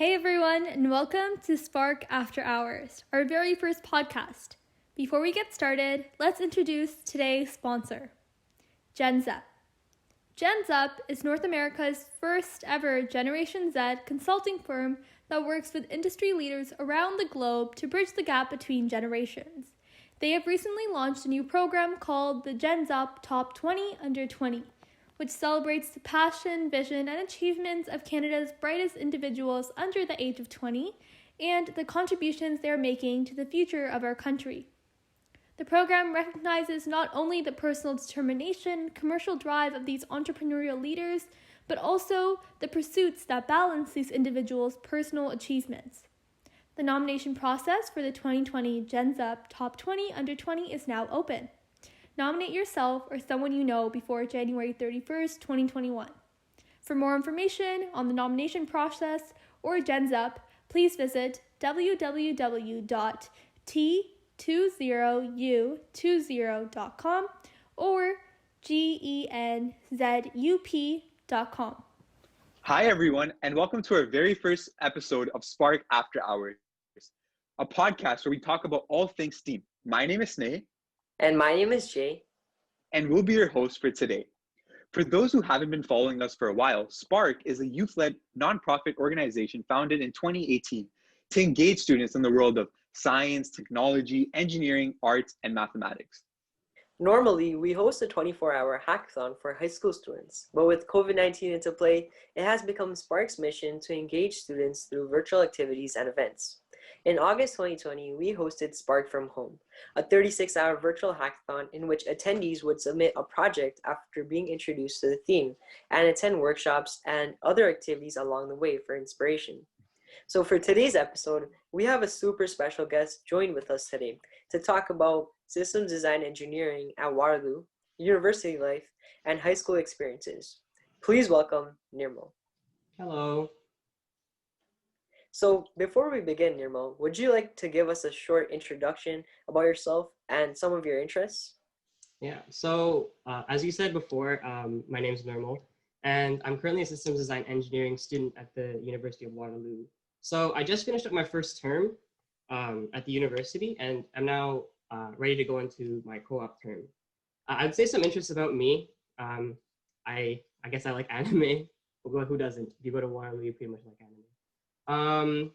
Hey everyone, and welcome to Spark After Hours, our very first podcast. Before we get started, let's introduce today's sponsor, Gens Up. Gens Up is North America's first ever Generation Z consulting firm that works with industry leaders around the globe to bridge the gap between generations. They have recently launched a new program called the Gens Up Top 20 Under 20, which celebrates the passion, vision, and achievements of Canada's brightest individuals under the age of 20 and the contributions they are making to the future of our country. The program recognizes not only the personal determination, commercial drive of these entrepreneurial leaders, but also the pursuits that balance these individuals' personal achievements. The nomination process for the 2020 Gens Up Top 20 Under 20 is now open. Nominate yourself or someone you know before January 31st, 2021. For more information on the nomination process or Gens Up, please visit www.t20u20.com or genzup.com. Hi, everyone, and welcome to our very first episode of Spark After Hours, a podcast where we talk about all things STEAM. My name is Sneh. And my name is Jay. And we'll be your hosts for today. For those who haven't been following us for a while, Spark is a youth-led nonprofit organization founded in 2018 to engage students in the world of science, technology, engineering, arts, and mathematics. Normally, we host a 24-hour hackathon for high school students, but with COVID-19 into play, it has become Spark's mission to engage students through virtual activities and events. In August 2020, we hosted Spark from Home, a 36-hour virtual hackathon in which attendees would submit a project after being introduced to the theme and attend workshops and other activities along the way for inspiration. So for today's episode, we have a super special guest joined with us today to talk about systems design engineering at Waterloo, university life, and high school experiences. Please welcome Nirmal. Hello. So before we begin, Nirmal, would you like to give us a short introduction about yourself and some of your interests? Yeah, so as you said before, my name is Nirmal, and I'm currently a systems design engineering student at the University of Waterloo. So I just finished up my first term at the university, and I'm now ready to go into my co-op term. I'd say some interests about me. I guess I like anime, but who doesn't? If you go to Waterloo, you pretty much like anime. I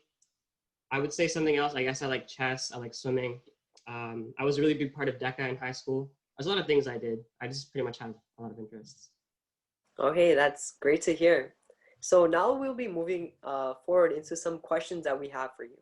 would say something else. I guess I like chess. I like swimming. I was a really big part of DECA in high school. There's a lot of things I did. I just pretty much have a lot of interests. Okay, that's great to hear. So now we'll be moving forward into some questions that we have for you.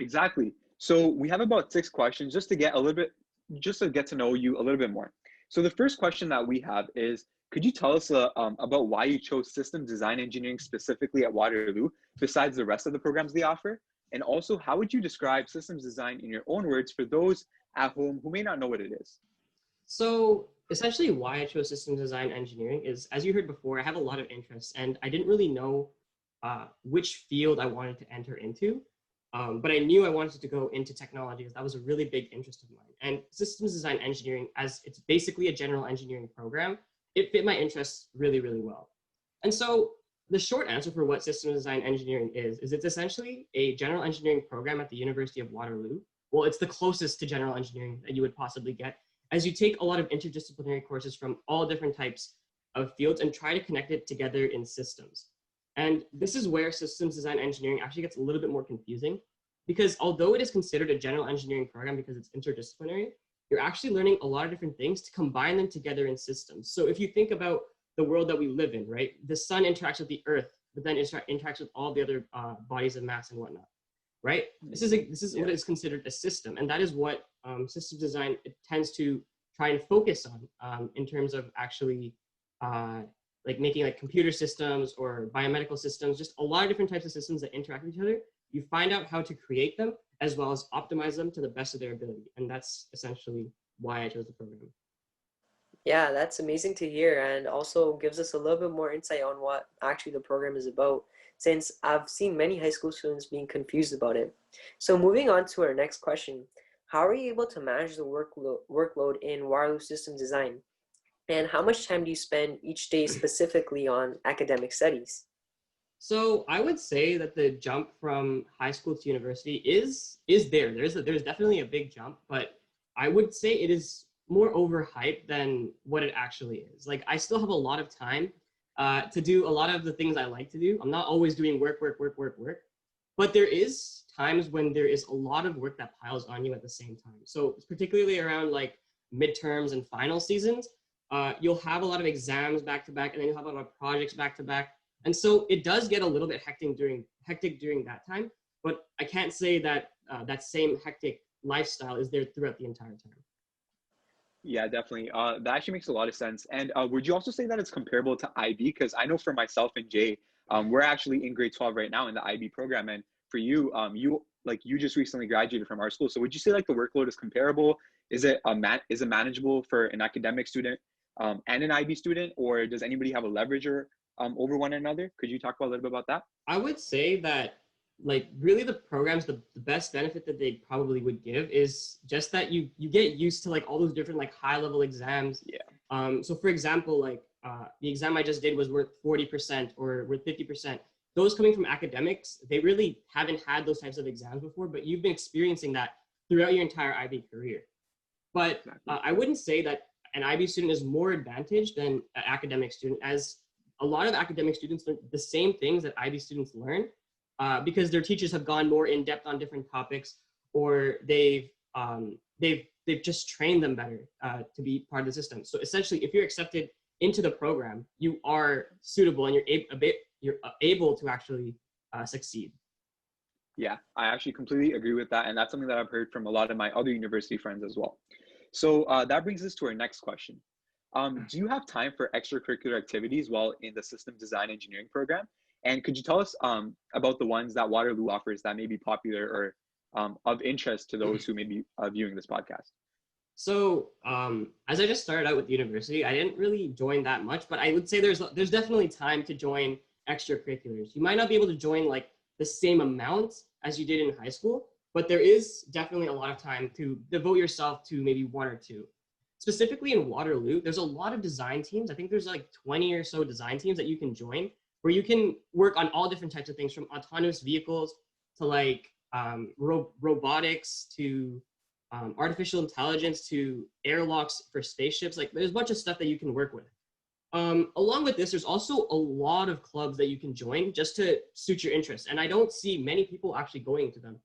Exactly. So we have about 6 questions just to get to know you a little bit more. So the first question that we have is, could you tell us about why you chose systems design engineering specifically at Waterloo, besides the rest of the programs they offer? And also, how would you describe systems design in your own words for those at home who may not know what it is? So essentially why I chose systems design engineering is, as you heard before, I have a lot of interests and I didn't really know which field I wanted to enter into. But I knew I wanted to go into technology because that was a really big interest of mine. And systems design engineering, as it's basically a general engineering program, it fit my interests really, really well. And so the short answer for what systems design engineering is it's essentially a general engineering program at the University of Waterloo. Well, it's the closest to general engineering that you would possibly get, as you take a lot of interdisciplinary courses from all different types of fields and try to connect it together in systems. And this is where systems design engineering actually gets a little bit more confusing, because although it is considered a general engineering program because it's interdisciplinary, you're actually learning a lot of different things to combine them together in systems. So if you think about the world that we live in, right? The sun interacts with the earth, but then interacts with all the other bodies of mass and whatnot, right? This is what is considered a system. And that is what systems design tends to try and focus on in terms of actually like making like computer systems or biomedical systems, just a lot of different types of systems that interact with each other. You find out how to create them as well as optimize them to the best of their ability. And that's essentially why I chose the program. Yeah, that's amazing to hear, and also gives us a little bit more insight on what actually the program is about, since I've seen many high school students being confused about it. So moving on to our next question, how are you able to manage the workload in Waterloo Systems Design? And how much time do you spend each day specifically on academic studies? So I would say that the jump from high school to university is there. There's definitely a big jump, but I would say it is more overhyped than what it actually is. Like I still have a lot of time to do a lot of the things I like to do. I'm not always doing work, but there is times when there is a lot of work that piles on you at the same time. So particularly around like midterms and final seasons, you'll have a lot of exams back to back, and then you'll have a lot of projects back to back. And so it does get a little bit hectic during that time, but I can't say that that same hectic lifestyle is there throughout the entire time. Yeah, definitely. That actually makes a lot of sense. And would you also say that it's comparable to IB? Because I know for myself and Jay, we're actually in grade 12 right now in the IB program. And for you, you just recently graduated from our school. So would you say like the workload is comparable? Is it manageable for an academic student and an IB student, or does anybody have a leverage over one another? Could you talk about a little bit about that? I would say that like really the programs, the best benefit that they probably would give is just that you get used to like all those different like high level exams. Yeah. So for example, like the exam I just did was worth 40% or worth 50%. Those coming from academics, they really haven't had those types of exams before, but you've been experiencing that throughout your entire IB career. But I wouldn't say that an IB student is more advantaged than an academic student, as a lot of academic students learn the same things that IB students learn because their teachers have gone more in depth on different topics, or they've just trained them better to be part of the system. So essentially, if you're accepted into the program, you are suitable and you're able to actually succeed. Yeah, I actually completely agree with that. And that's something that I've heard from a lot of my other university friends as well. So that brings us to our next question. Do you have time for extracurricular activities while in the systems design engineering program? And could you tell us about the ones that Waterloo offers that may be popular or of interest to those who may be viewing this podcast? So as I just started out with university, I didn't really join that much, but I would say there's definitely time to join extracurriculars. You might not be able to join like the same amount as you did in high school, but there is definitely a lot of time to devote yourself to maybe one or two. Specifically in Waterloo, there's a lot of design teams. I think there's like 20 or so design teams that you can join, where you can work on all different types of things, from autonomous vehicles to like robotics to artificial intelligence to airlocks for spaceships. Like there's a bunch of stuff that you can work with. Along with this, there's also a lot of clubs that you can join just to suit your interests. And I don't see many people actually going to them.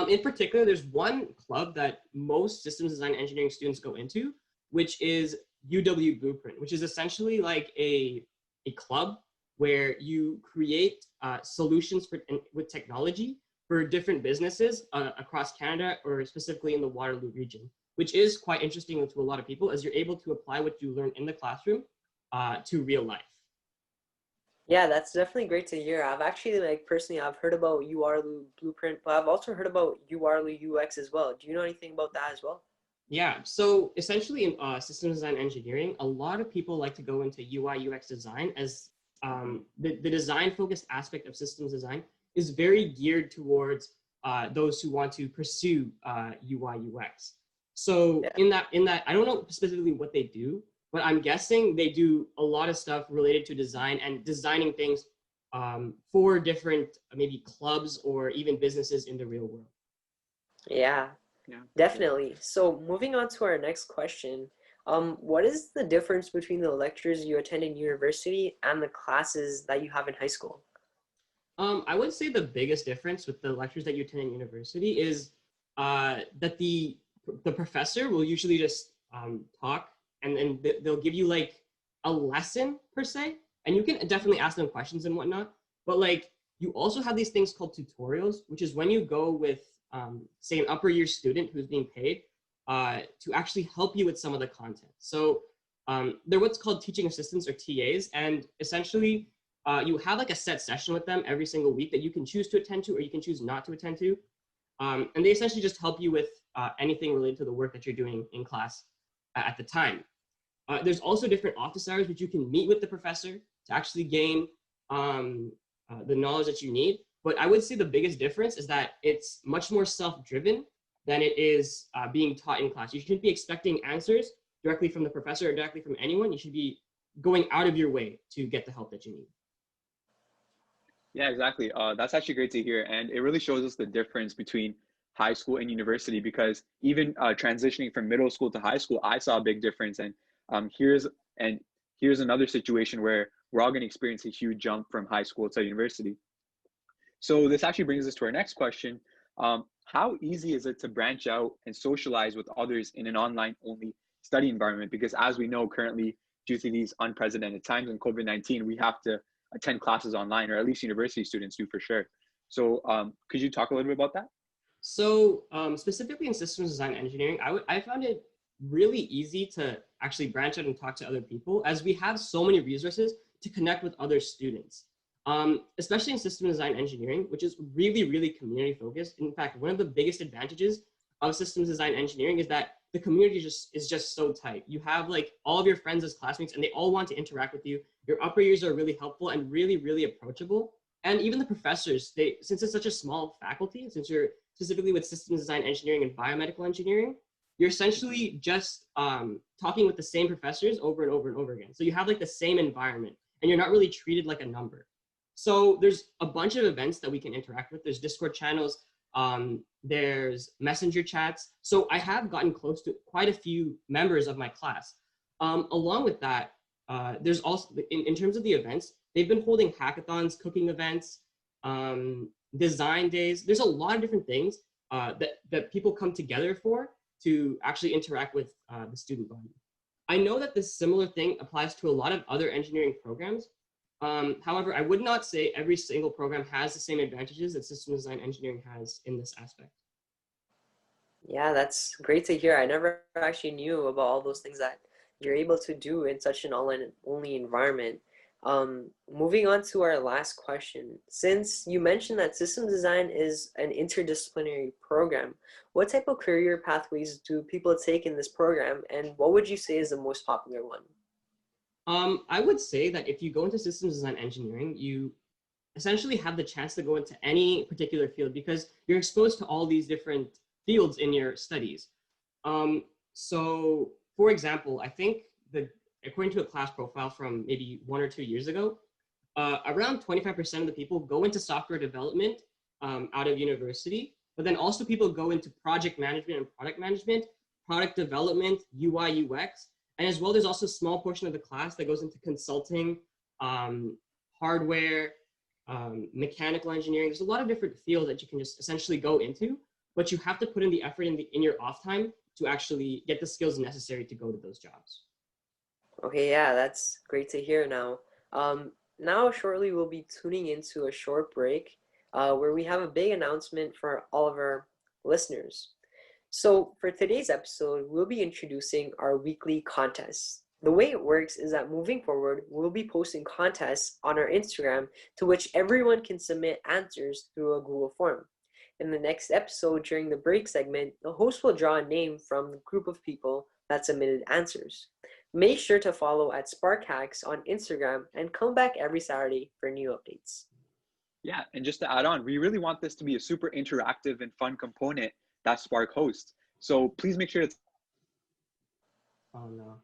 In particular, there's one club that most systems design engineering students go into, which is UW Blueprint, which is essentially like a club where you create solutions with technology for different businesses across Canada, or specifically in the Waterloo region, which is quite interesting to a lot of people, as you're able to apply what you learn in the classroom to real life. Yeah, that's definitely great to hear. I've actually, like, personally, I've heard about URLU Blueprint, but I've also heard about URLU UX as well. Do you know anything about that as well? Yeah, so essentially in systems design engineering, a lot of people like to go into UI UX design, as the design focused aspect of systems design is very geared towards those who want to pursue UI UX. So in that, I don't know specifically what they do, but I'm guessing they do a lot of stuff related to design and designing things for different maybe clubs or even businesses in the real world. Yeah, definitely. So moving on to our next question, what is the difference between the lectures you attend in university and the classes that you have in high school? I would say the biggest difference with the lectures that you attend in university is that the professor will usually just talk, and then they'll give you like a lesson per se, and you can definitely ask them questions and whatnot. But like you also have these things called tutorials, which is when you go with say an upper year student who's being paid to actually help you with some of the content. So they're what's called teaching assistants, or TAs, and essentially you have like a set session with them every single week that you can choose to attend to, or you can choose not to attend to. And they essentially just help you with anything related to the work that you're doing in class at the time. There's also different office hours which you can meet with the professor to actually gain the knowledge that you need. But I would say the biggest difference is that it's much more self-driven than it is being taught in class. You shouldn't be expecting answers directly from the professor or directly from anyone. You should be going out of your way to get the help that you need. Yeah, exactly. That's actually great to hear, and it really shows us the difference between high school and university because even transitioning from middle school to high school, I saw a big difference. And here's and here's another situation where we're all going to experience a huge jump from high school to university. So this actually brings us to our next question. How easy is it to branch out and socialize with others in an online only study environment? Because as we know currently, due to these unprecedented times in COVID-19, we have to attend classes online, or at least university students do for sure. So could you talk a little bit about that? So specifically in systems design engineering, I found it really easy to actually branch out and talk to other people as we have so many resources to connect with other students. Especially in system design engineering, which is really, really community focused. In fact, one of the biggest advantages of systems design engineering is that the community is just so tight. You have like all of your friends as classmates and they all want to interact with you. Your upper years are really helpful and really, really approachable. And even the professors, since it's such a small faculty, since you're specifically with systems design engineering and biomedical engineering, you're essentially just talking with the same professors over and over and over again. So you have like the same environment and you're not really treated like a number. So there's a bunch of events that we can interact with. There's Discord channels, there's messenger chats. So I have gotten close to quite a few members of my class. Along with that, there's also, in terms of the events, they've been holding hackathons, cooking events, design days. There's a lot of different things that people come together for to actually interact with the student body. I know that this similar thing applies to a lot of other engineering programs. However, I would not say every single program has the same advantages that system design engineering has in this aspect. Yeah, that's great to hear. I never actually knew about all those things that you're able to do in such an online only environment. Moving on to our last question. Since you mentioned that system design is an interdisciplinary program, what type of career pathways do people take in this program, and what would you say is the most popular one? I would say that if you go into systems design engineering, you essentially have the chance to go into any particular field because you're exposed to all these different fields in your studies. So for example, I think according to a class profile from maybe 1 or 2 years ago, around 25% of the people go into software development out of university, but then also people go into project management and product management, product development, UI, UX, and as well, there's also a small portion of the class that goes into consulting, hardware, mechanical engineering. There's a lot of different fields that you can just essentially go into, but you have to put in the effort in your off time to actually get the skills necessary to go to those jobs. Okay, yeah, that's great to hear now. Now shortly we'll be tuning into a short break where we have a big announcement for all of our listeners. So for today's episode, we'll be introducing our weekly contests. The way it works is that moving forward, we'll be posting contests on our Instagram to which everyone can submit answers through a Google form. In the next episode, during the break segment, the host will draw a name from the group of people that submitted answers. Make sure to follow at Spark Hacks on Instagram and come back every Saturday for new updates. Yeah, and just to add on, we really want this to be a super interactive and fun component that Spark hosts. So please make sure to Oh no.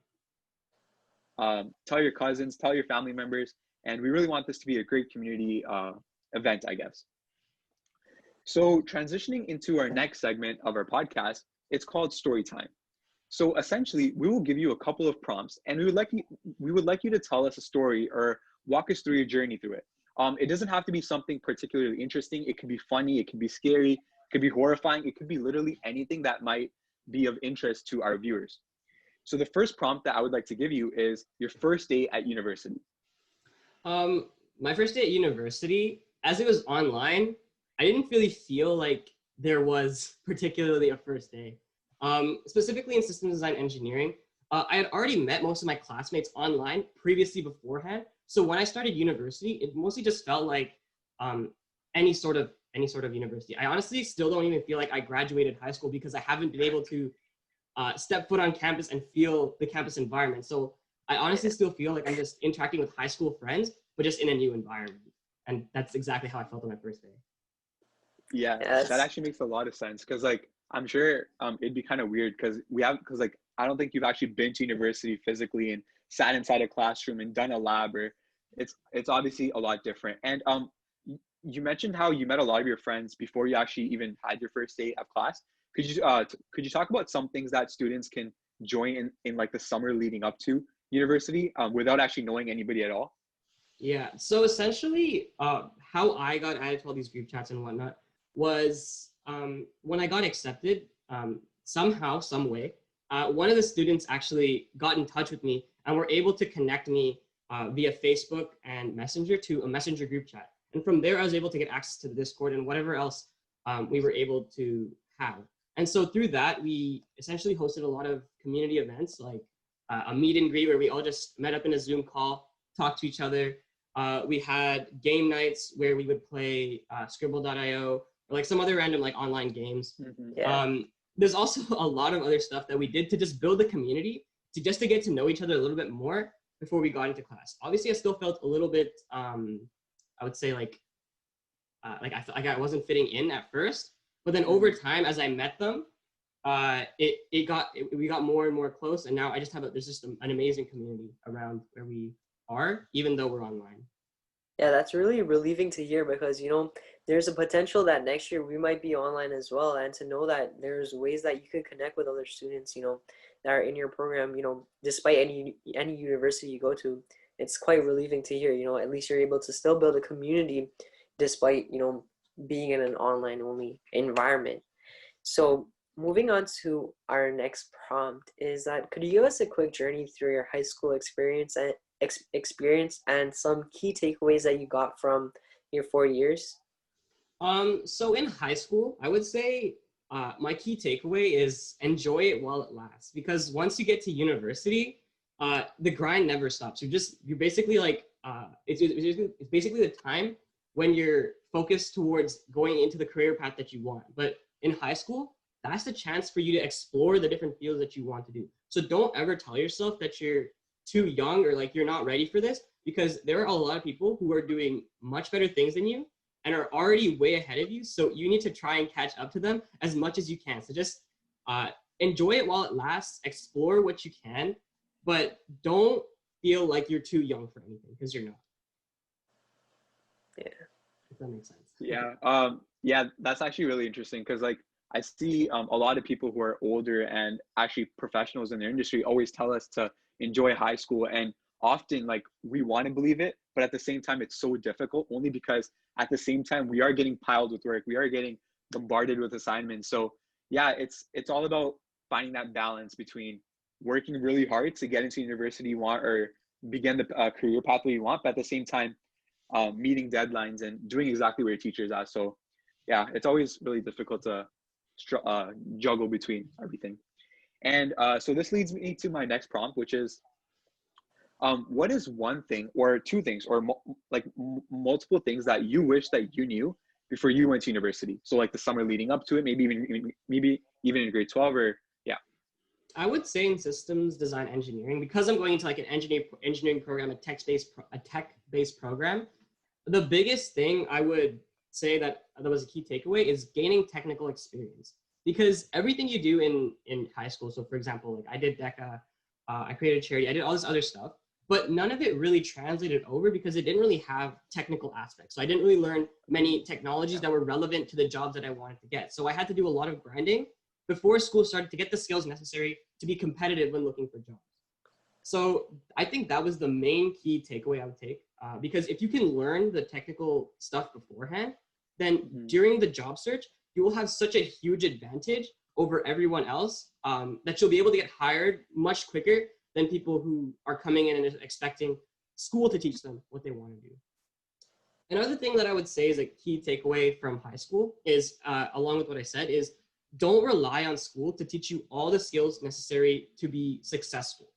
tell your cousins, tell your family members, and we really want this to be a great community event, I guess. So transitioning into our next segment of our podcast, it's called Story Time. So essentially, we will give you a couple of prompts, and we would like you to tell us a story or walk us through your journey through it. It doesn't have to be something particularly interesting. It could be funny, it could be scary, it could be horrifying, it could be literally anything that might be of interest to our viewers. So the first prompt that I would like to give you is your first day at university. My first day at university, as it was online, I didn't really feel like there was particularly a first day. Specifically in systems design engineering, I had already met most of my classmates online previously beforehand. So when I started university, it mostly just felt like any sort of university. I honestly still don't even feel like I graduated high school because I haven't been able to step foot on campus and feel the campus environment. So I honestly still feel like I'm just interacting with high school friends, but just in a new environment. And that's exactly how I felt on my first day. Yeah, Yes. that actually makes a lot of sense because like I'm sure it'd be kind of weird because like I don't think you've actually been to university physically and sat inside a classroom and done a lab, or it's obviously a lot different. And you mentioned how you met a lot of your friends before you actually even had your first day of class. Could you talk about some things that students can join in like the summer leading up to university without actually knowing anybody at all? Yeah. So essentially, how I got added to all these group chats and whatnot was when I got accepted, somehow, some way, one of the students actually got in touch with me and were able to connect me via Facebook and Messenger to a Messenger group chat. And from there, I was able to get access to the Discord and whatever else we were able to have. And so through that, we essentially hosted a lot of community events, like a meet and greet where we all just met up in a Zoom call, talked to each other. We had game nights where we would play Scribble.io or like some other random like online games. Mm-hmm. Yeah. There's also a lot of other stuff that we did to just build the community, to just to get to know each other a little bit more before we got into class. Obviously, I still felt a little bit, I would say like I felt like I wasn't fitting in at first, but then over time, as I met them, we got more and more close, and now I just there's just an amazing community around where we are, even though we're online. Yeah, that's really relieving to hear because, there's a potential that next year we might be online as well. And to know that there's ways that you can connect with other students, that are in your program, despite any university you go to, it's quite relieving to hear, at least you're able to still build a community despite, being in an online only environment. So moving on to our next prompt is that could you give us a quick journey through your high school experience and some key takeaways that you got from your 4 years? So in high school, I would say my key takeaway is enjoy it while it lasts, because once you get to university, the grind never stops. You're basically like it's basically the time when you're focused towards going into the career path that you want. But in high school, that's the chance for you to explore the different fields that you want to do. So don't ever tell yourself that you're too young or like you're not ready for this, because there are a lot of people who are doing much better things than you and are already way ahead of you. So you need to try and catch up to them as much as you can. So just enjoy it while it lasts, explore what you can, but don't feel like you're too young for anything, because you're not. Yeah. If that makes sense. Yeah. Yeah, that's actually really interesting because like I see a lot of people who are older and actually professionals in their industry always tell us to enjoy high school, and often like we want to believe it, but at the same time it's so difficult only because at the same time we are getting piled with work, we are getting bombarded with assignments. So yeah, it's all about finding that balance between working really hard to get into university you want or begin the career pathway you want, but at the same time meeting deadlines and doing exactly what your teachers ask. So yeah, it's always really difficult to juggle between everything. And so this leads me to my next prompt, which is what is one thing or two things or multiple things that you wish that you knew before you went to university? So like the summer leading up to it, maybe even in grade 12 or yeah. I would say in systems design engineering, because I'm going into like an engineering program, a tech-based program, the biggest thing I would say that was a key takeaway is gaining technical experience. Because everything you do in high school, so for example, like I did DECA, I created a charity, I did all this other stuff, but none of it really translated over because it didn't really have technical aspects. So I didn't really learn many technologies that were relevant to the jobs that I wanted to get. So I had to do a lot of grinding before school started to get the skills necessary to be competitive when looking for jobs. So I think that was the main key takeaway I would take, because if you can learn the technical stuff beforehand, then during the job search, you will have such a huge advantage over everyone else that you'll be able to get hired much quicker than people who are coming in and expecting school to teach them what they want to do. Another thing that I would say is a key takeaway from high school is, along with what I said, is don't rely on school to teach you all the skills necessary to be successful.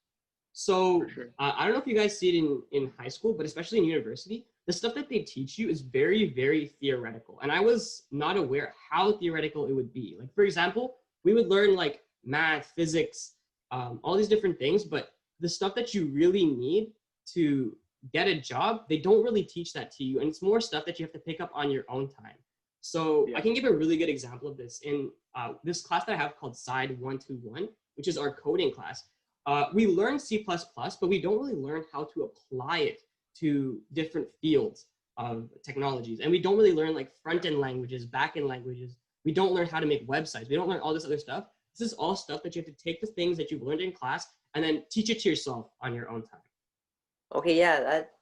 So Sure. I don't know if you guys see it in high school, but especially in university, the stuff that they teach you is very, very theoretical. And I was not aware how theoretical it would be. Like, for example, we would learn like math, physics, all these different things, but the stuff that you really need to get a job, they don't really teach that to you. And it's more stuff that you have to pick up on your own time. So Yeah. I can give a really good example of this. In this class that I have called Side 121, which is our coding class, we learn C++, but we don't really learn how to apply it to different fields. of technologies. And we don't really learn like front-end languages, back-end languages. We don't learn how to make websites. We don't learn all this other stuff. This is all stuff that you have to take the things that you've learned in class and then teach it to yourself on your own time. Okay, yeah, that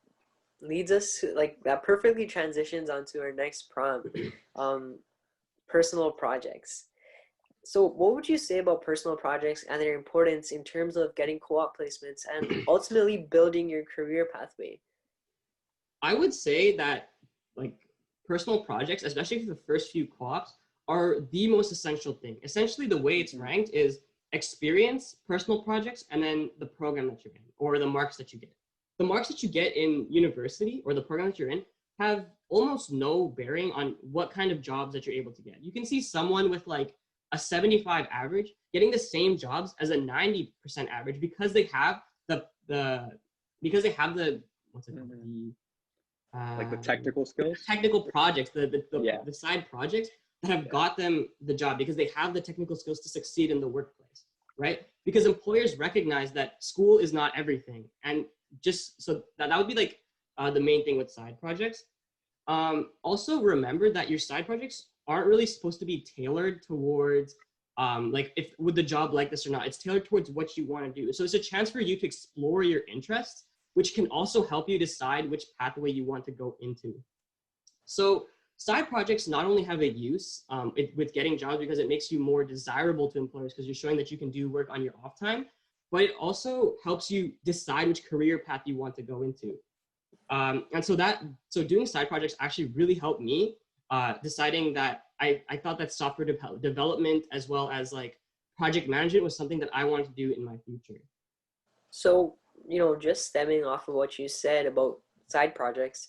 leads us to, like, that perfectly transitions onto our next prompt, personal projects. So what would you say about personal projects and their importance in terms of getting co-op placements and ultimately building your career pathway? I would say that like personal projects, especially for the first few co-ops, are the most essential thing. Essentially, the way it's ranked is experience, personal projects, and then the program that you're in or the marks that you get. The marks that you get in university or the program that you're in have almost no bearing on what kind of jobs that you're able to get. You can see someone with like a 75 average getting the same jobs as a 90% average because they have the what's it called? Like the technical skills? The technical projects, the Yeah. side projects that have got them the job because they have the technical skills to succeed in the workplace, right? Because employers recognize that school is not everything. And just so that would be like the main thing with side projects. Also remember that your side projects aren't really supposed to be tailored towards like if would the job like this or not. It's tailored towards what you want to do. So it's a chance for you to explore your interests, which can also help you decide which pathway you want to go into. So side projects not only have a use with getting jobs because it makes you more desirable to employers because you're showing that you can do work on your off time, but it also helps you decide which career path you want to go into. And so doing side projects actually really helped me deciding that I thought that software development as well as like project management was something that I wanted to do in my future. So, you know, just stemming off of what you said about side projects,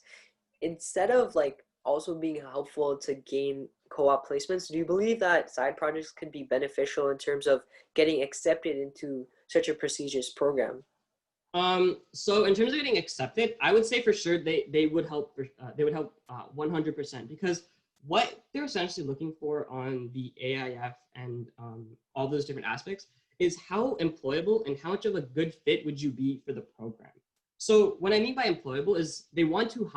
instead of like also being helpful to gain co-op placements, do you believe that side projects could be beneficial in terms of getting accepted into such a prestigious program? So in terms of getting accepted, I would say for sure they would help 100% because what they're essentially looking for on the AIF and all those different aspects is how employable and how much of a good fit would you be for the program. So what I mean by employable is they want to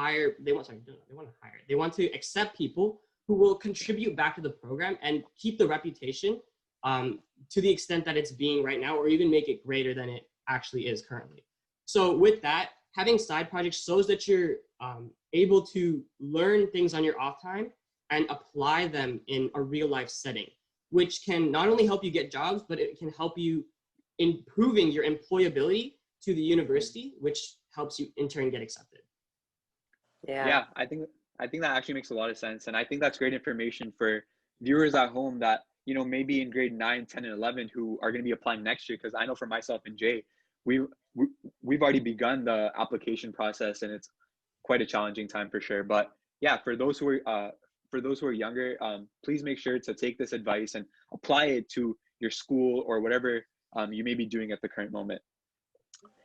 accept people who will contribute back to the program and keep the reputation to the extent that it's being right now, or even make it greater than it actually is currently. So with that, having side projects shows that you're able to learn things on your off time and apply them in a real life setting, which can not only help you get jobs, but it can help you improving your employability to the university, which helps you in turn get accepted. Yeah, I think that actually makes a lot of sense. And I think that's great information for viewers at home that, you know, maybe in grade 9, 10, and 11 who are going to be applying next year. Because I know for myself and Jay, we've already begun the application process and it's quite a challenging time for sure. But yeah, for those who are younger, please make sure to take this advice and apply it to your school or whatever you may be doing at the current moment.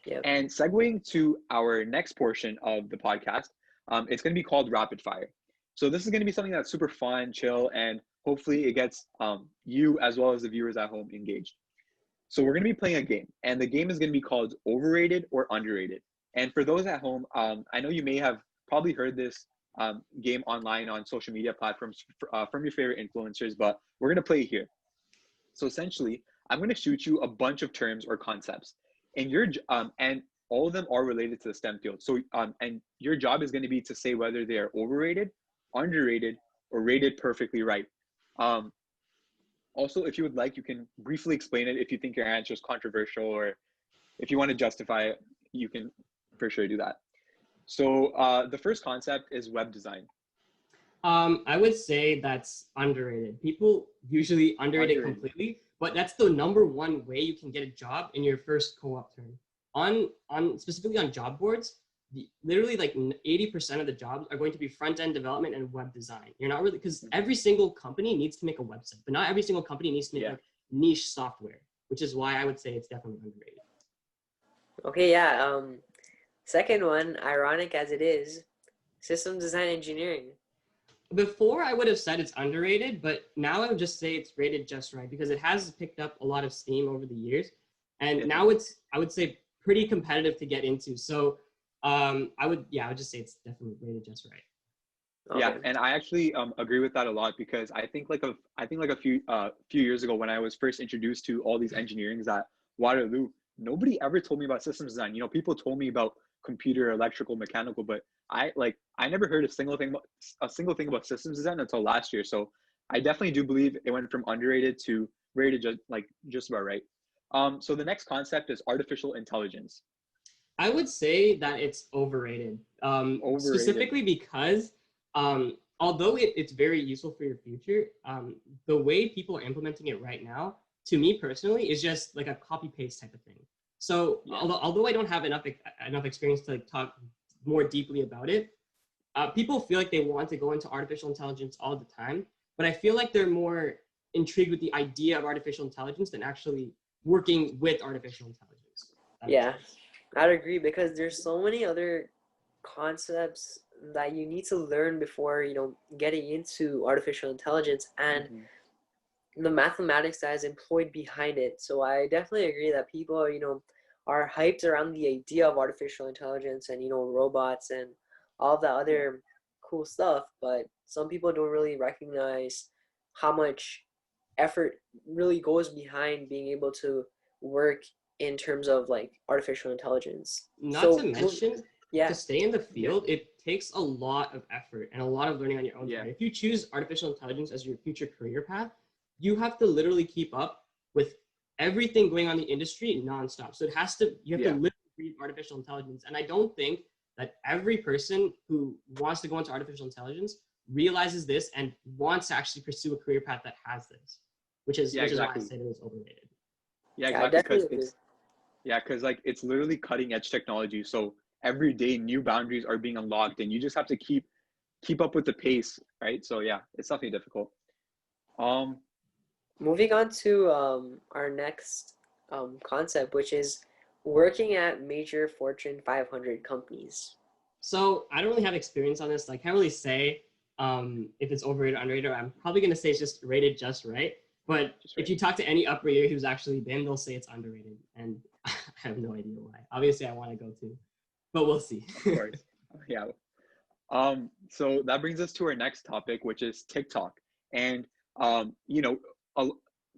Yep. And segueing to our next portion of the podcast, it's going to be called Rapid Fire. So this is going to be something that's super fun, chill, and hopefully it gets you as well as the viewers at home engaged. So we're going to be playing a game, and the game is going to be called Overrated or Underrated. And for those at home, I know you may have probably heard this game online on social media platforms from your favorite influencers, but we're going to play it here. So essentially, I'm going to shoot you a bunch of terms or concepts, and and all of them are related to the STEM field. So and your job is going to be to say whether they are overrated, underrated, or rated perfectly right. Also, if you would like, you can briefly explain it if you think your answer is controversial, or if you want to justify it, you can for sure do that. So the first concept is web design. I would say that's underrated. People usually underrate it completely, but that's the number one way you can get a job in your first co-op term. On specifically on job boards, literally like 80% of the jobs are going to be front-end development and web design. You're not really, because every single company needs to make a website, but not every single company needs to make like niche software, which is why I would say it's definitely underrated. Okay, yeah. Second one, ironic as it is, system design engineering. Before I would have said it's underrated, but now I would just say it's rated just right because it has picked up a lot of steam over the years. And now it's, I would say, pretty competitive to get into. So I would just say it's definitely rated just right. Yeah, Okay. and I actually agree with that a lot because I think like a few years ago when I was first introduced to all these engineerings at Waterloo, nobody ever told me about systems design. You know, people told me about computer, electrical, mechanical, but I never heard a single thing about systems design until last year. So I definitely do believe it went from underrated to rated just about right. So the next concept is artificial intelligence. I would say that it's overrated, Overrated. specifically because although it's very useful for your future, the way people are implementing it right now, to me personally, is just like a copy paste type of thing. So Yeah. although I don't have enough experience to like talk more deeply about it, people feel like they want to go into artificial intelligence all the time, but I feel like they're more intrigued with the idea of artificial intelligence than actually working with artificial intelligence. That makes Yeah, sense. I'd agree because there's so many other concepts that you need to learn before, getting into artificial intelligence and Mhm. the mathematics that is employed behind it. So I definitely agree that people, are hyped around the idea of artificial intelligence and, robots and all the Yeah. other cool stuff, but some people don't really recognize how much effort really goes behind being able to work in terms of like artificial intelligence. Not to So, mention, to yeah, stay in the Yeah. field, it takes a lot of effort and a lot of learning on your own Yeah. time. If you choose artificial intelligence as your future career path, you have to literally keep up with everything going on in the industry nonstop. So you have to Yeah. literally read artificial intelligence. And I don't think that every person who wants to go into artificial intelligence realizes this and wants to actually pursue a career path that has this, Yeah, which is why I exactly. said it was overrated. Yeah, yeah, I exactly. definitely agree. Because like it's literally cutting edge technology. So every day new boundaries are being unlocked and you just have to keep up with the pace, right? So yeah, it's definitely difficult. Um, Moving on to our next concept, which is working at major Fortune 500 companies. So I don't really have experience on this. So I can't really say if it's overrated or underrated. I'm probably going to say it's just rated just right. But just if right. you talk to any upgrader who's actually been, they'll say it's underrated. And I have no idea why. Obviously, I want to go to, but we'll see. Of course. Yeah. So that brings us to our next topic, which is TikTok. And you know, a,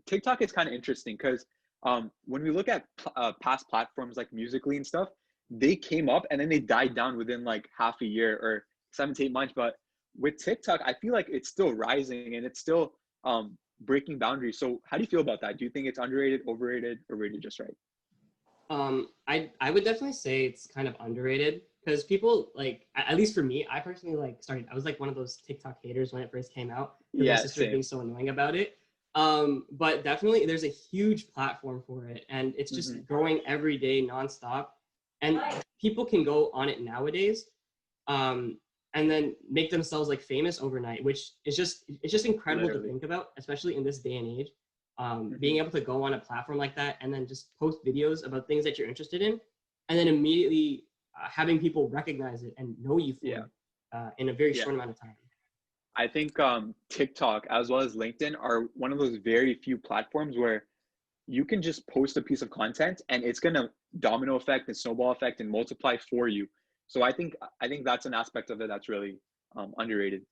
TikTok is kind of interesting because when we look at past platforms like Musically and stuff, they came up and then they died down within like half a year or 7 to 8 months. But with TikTok, I feel like it's still rising and it's still breaking boundaries. So how do you feel about that? Do you think it's underrated, overrated, or rated just right? I would definitely say it's kind of underrated because people like at least for me, I personally like started. I was like one of those TikTok haters when it first came out because my Yeah, sister was same. being so annoying about it. But definitely there's a huge platform for it, and it's Hmm. just growing every day nonstop. And people can go on it nowadays, um, and then make themselves like famous overnight, which is just it's just incredible to Literally. think about, especially in this day and age. Being Hmm. able to go on a platform like that and then just post videos about things that you're interested in, and then immediately having people recognize it and know you for Yeah. it in a very Yeah. short amount of time. I think TikTok as well as LinkedIn are one of those very few platforms where you can just post a piece of content and it's gonna domino effect and snowball effect and multiply for you. So I think that's an aspect of it that's really underrated.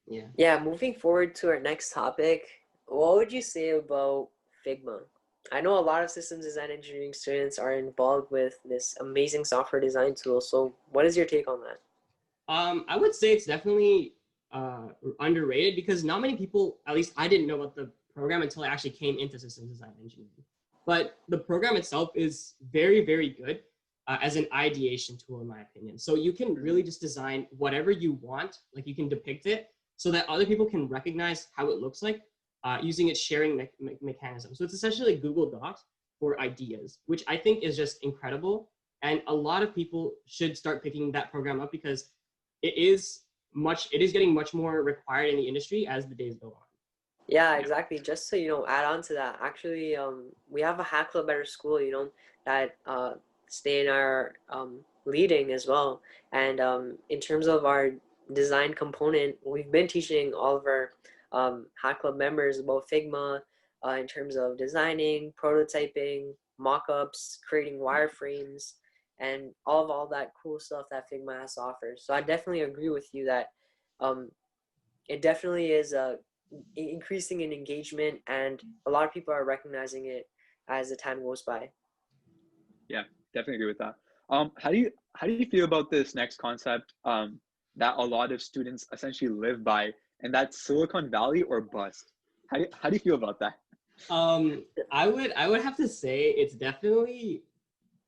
Yeah. Yeah, moving forward to our next topic, what would you say about Figma? I know a lot of systems design engineering students are involved with this amazing software design tool. So, what is your take on that? I would say it's definitely underrated because not many people, at least I didn't know about the program until I actually came into systems design engineering. But the program itself is very, very good as an ideation tool, in my opinion. So you can Hmm. really just design whatever you want, like you can depict it so that other people can recognize how it looks like using its sharing mechanism. So it's essentially like Google Docs for ideas, which I think is just incredible. And a lot of people should start picking that program up because it is getting much more required in the industry as the days go on. Yeah, Yeah. exactly. Just to, add on to that, actually, we have a hack club at our school, that stay in our leading as well. And in terms of our design component, we've been teaching all of our hack club members about Figma in terms of designing, prototyping, mock-ups, creating wireframes, and all that cool stuff that Figma has to offer. So I definitely agree with you that um, it definitely is increasing in engagement, and a lot of people are recognizing it as the time goes by. Yeah, definitely agree with that. How do you feel about this next concept that a lot of students essentially live by, and that's Silicon Valley or bust? How do you feel about that? I would have to say it's definitely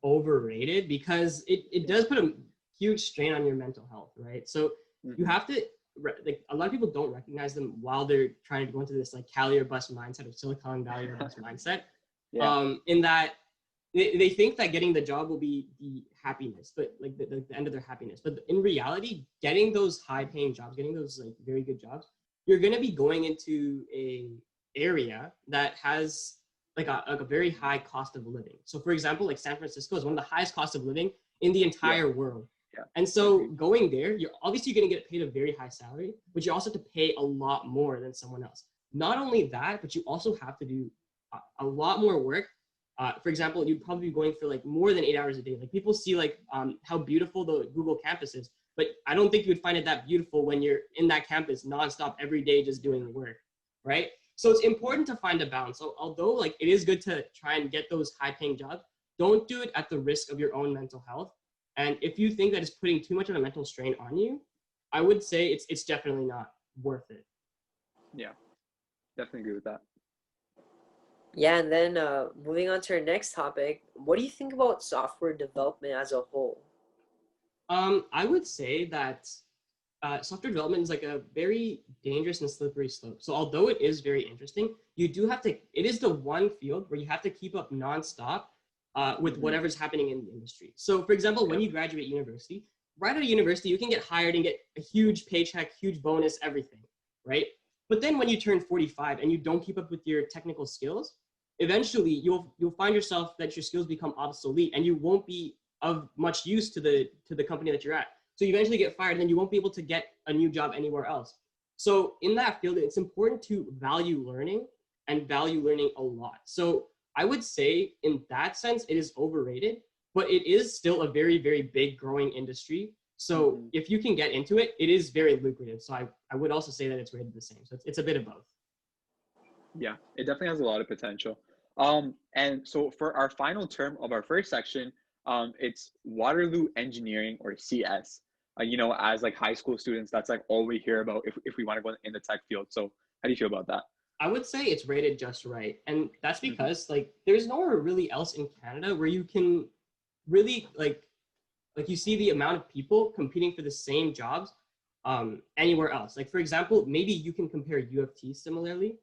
overrated because it does put a huge strain on your mental health, right? So you Hmm. have to like a lot of people don't recognize them while they're trying to go into this like Cali or bust mindset or Silicon Valley or bust mindset. Yeah, In that they think that getting the job will be the happiness, but like the end of their happiness. But in reality, getting those high paying jobs, getting those like very good jobs, you're going to be going into a area that has like a very high cost of living. So for example, like San Francisco is one of the highest cost of living in the yeah, entire world. yeah. And so Agreed. going there, you're obviously going to get paid a very high salary, but you also have to pay a lot more than someone else. Not only that, but you also have to do a lot more work. For example, you'd probably be going for like more than 8 hours a day. Like people see like how beautiful the Google campus is, but I don't think you would find it that beautiful when you're in that campus nonstop every day just doing work, right? So it's important to find a balance. So although like it is good to try and get those high-paying jobs, don't do it at the risk of your own mental health. And if you think that it's putting too much of a mental strain on you, I would say it's definitely not worth it. Yeah, definitely agree with that. Yeah, and then moving on to our next topic, what do you think about software development as a whole? I would say that software development is like a very dangerous and slippery slope. So although it is very interesting, you do have to, it is the one field where you have to keep up nonstop with Hmm. whatever's happening in the industry. So for example, when Yeah, you graduate university, right out of university, you can get hired and get a huge paycheck, huge bonus, everything, right? But then when you turn 45 and you don't keep up with your technical skills, eventually you'll find yourself that your skills become obsolete and you won't be of much use to the company that you're at. So you eventually get fired and then you won't be able to get a new job anywhere else. So in that field, it's important to value learning and value learning a lot. So I would say in that sense, it is overrated, but it is still a very, very big growing industry. So hmm, if you can get into it, it is very lucrative. So I would also say that it's rated the same. So it's a bit of both. yeah. It definitely has a lot of potential. And so for our final term of our first section, it's Waterloo Engineering or CS. As like high school students, that's like all we hear about if we want to go in the tech field. So how do you feel about that? I would say it's rated just right. And that's Hmm. because like there's nowhere really else in Canada where you can really like you see the amount of people competing for the same jobs anywhere else. Like for example, maybe you can compare U of T similarly,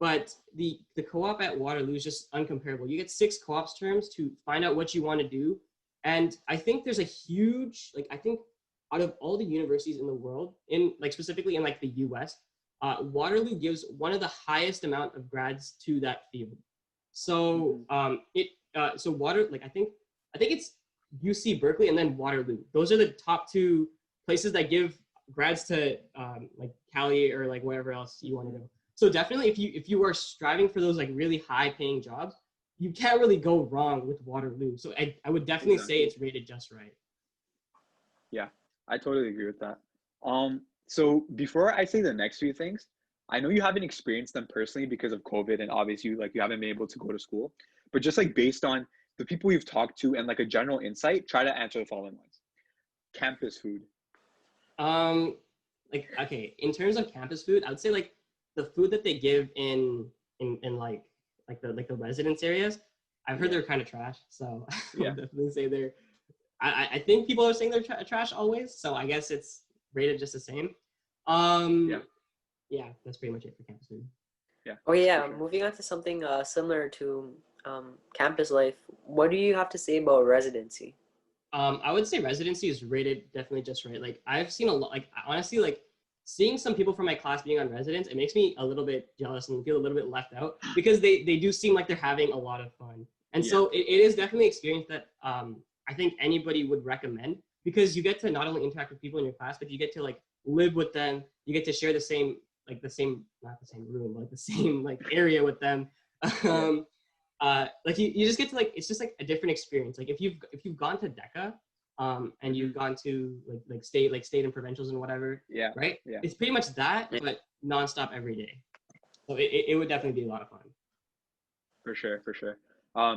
but the co-op at Waterloo is just uncomparable. You get 6 co-ops terms to find out what you want to do, and I think there's a huge like I think out of all the universities in the world, in like specifically in like the U.S., Waterloo gives one of the highest amount of grads to that field. So Hmm. so water like I think it's UC Berkeley and then Waterloo. Those are the top 2 places that give grads to like Cali or like wherever else you want to go. So definitely, if you are striving for those like really high paying jobs, you can't really go wrong with Waterloo. So I would definitely say Exactly. it's rated just right. Yeah, I totally agree with that. So before I say the next few things, I know you haven't experienced them personally because of COVID, and obviously you haven't been able to go to school. But just like based on the people you've talked to and like a general insight, try to answer the following ones. Campus food. Um, like okay, in terms of campus food, I would say like the food that they give in like the residence areas, I've heard Yeah, they're kind of trash. So I yeah, would definitely say they're. I think people are saying they're trash always. So I guess it's rated just the same. yeah, Um, yeah, that's pretty much it for campus food. yeah, Oh for yeah, sure. moving on to something similar to campus life, what do you have to say about residency? I would say residency is rated definitely just right. Like I've seen a lot. Like honestly, like seeing some people from my class being on residence, it makes me a little bit jealous and feel a little bit left out because they do seem like they're having a lot of fun. And Yeah, so it is definitely an experience that I think anybody would recommend because you get to not only interact with people in your class, but you get to like live with them. You get to share the same like the same not the same room, like the same like area with them. yeah, Like you just get to like it's just like a different experience. Like if you've gone to DECA, and you've gone to like state and provincials and whatever, Yeah. right? Yeah. It's pretty much that, but nonstop every day. So it would definitely be a lot of fun. For sure, for sure.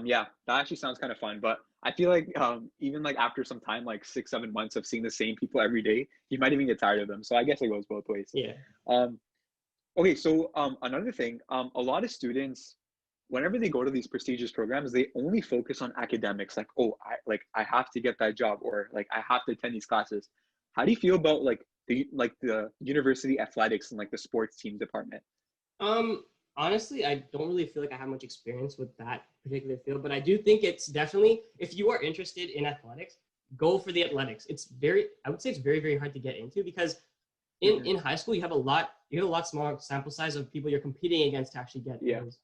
Yeah, that actually sounds kind of fun, but I feel like even like after some time, like 6, 7 months of seeing the same people every day, you might even get tired of them. So I guess it goes both ways. Yeah. Um, okay, so another thing, a lot of students, whenever they go to these prestigious programs, they only focus on academics. Like, oh, I have to get that job, or like I have to attend these classes. How do you feel about like the university athletics and like the sports team department? Honestly, I don't really feel like I have much experience with that particular field, but I do think it's definitely, if you are interested in athletics, go for the athletics. I would say it's very, very hard to get into because in high school, you have a lot smaller sample size of people you're competing against to actually get those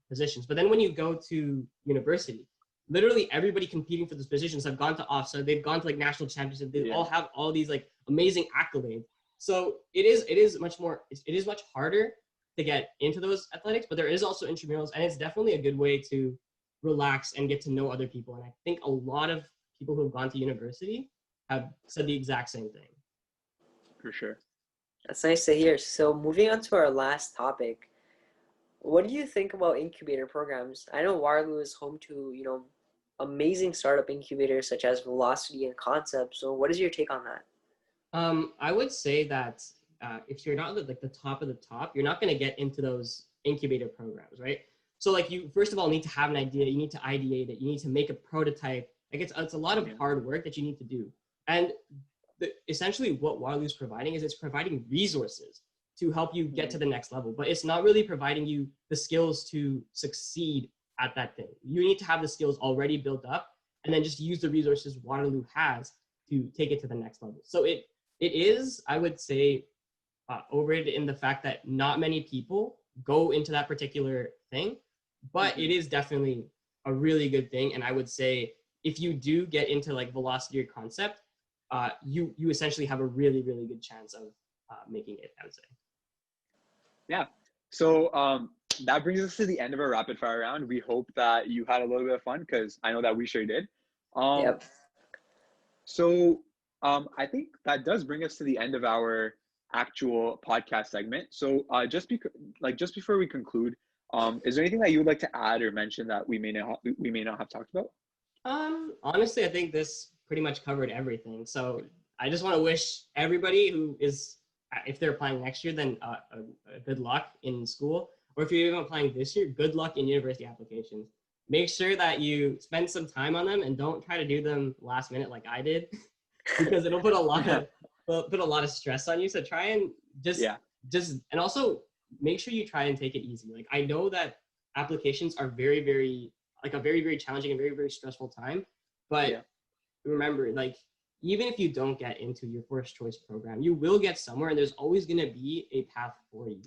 positions. But then when you go to university, literally everybody competing for those positions have gone to OFSA, they've gone to like national championships, they all have all these like amazing accolades. So it is much harder to get into those athletics, but there is also intramurals, and it's definitely a good way to relax and get to know other people. And I think a lot of people who have gone to university have said the exact same thing. For sure. That's nice to hear. So moving on to our last topic, what do you think about incubator programs? I know Waterloo is home to, amazing startup incubators such as Velocity and Concept. So what is your take on that? I would say that if you're not like the top of the top, you're not going to get into those incubator programs, right? So like you first of all need to have an idea, you need to ideate it, you need to make a prototype. Like it's a lot of hard work that you need to do. And essentially what Waterloo is providing is it's providing resources to help you get to the next level, but it's not really providing you the skills to succeed at that thing. You need to have the skills already built up and then just use the resources Waterloo has to take it to the next level. So it is, I would say, overrated in the fact that not many people go into that particular thing, but it is definitely a really good thing. And I would say if you do get into like Velocity or Concept, you essentially have a really, really good chance of making it, I would say. Yeah. So that brings us to the end of our rapid fire round. We hope that you had a little bit of fun because I know that we sure did. Yep. So I think that does bring us to the end of our actual podcast segment. So just before we conclude, is there anything that you would like to add or mention that we may not have talked about? Honestly, I think this pretty much covered everything. So I just want to wish everybody who is, if they're applying next year, then a good luck in school. Or if you're even applying this year, good luck in university applications. Make sure that you spend some time on them and don't try to do them last minute like I did, because it'll put a lot of stress on you. So try and and also make sure you try and take it easy. Like I know that applications are very, very like a very, very challenging and very, very stressful time. But remember, like even if you don't get into your first choice program, you will get somewhere and there's always going to be a path for you.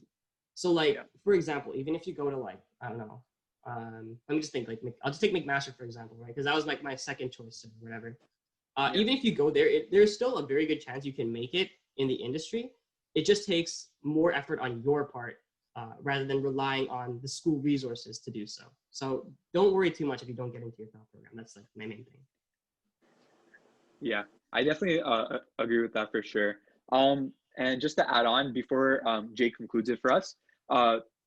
So like, for example, even if you go to like, I don't know, let me just think, like, I'll just take McMaster, for example, right? Because that was like my second choice or whatever. Even if you go there, there's still a very good chance you can make it in the industry. It just takes more effort on your part rather than relying on the school resources to do so. So don't worry too much if you don't get into your top program. That's like my main thing. Yeah, I definitely agree with that for sure. And just to add on before Jay concludes it for us,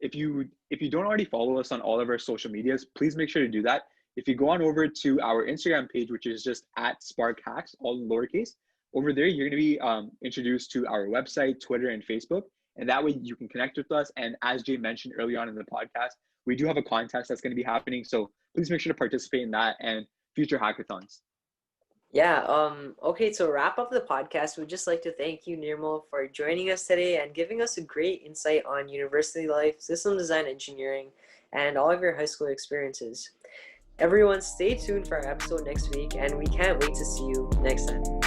if you don't already follow us on all of our social medias, please make sure to do that. If you go on over to our Instagram page, which is just @SparkHacks, all in lowercase, over there you're going to be introduced to our website, Twitter, and Facebook, and that way you can connect with us. And as Jay mentioned early on in the podcast, we do have a contest that's going to be happening, so please make sure to participate in that and future hackathons. Yeah, okay, to wrap up the podcast, we'd just like to thank you, Nirmal, for joining us today and giving us a great insight on university life, system design engineering, and all of your high school experiences. Everyone, stay tuned for our episode next week, and we can't wait to see you next time.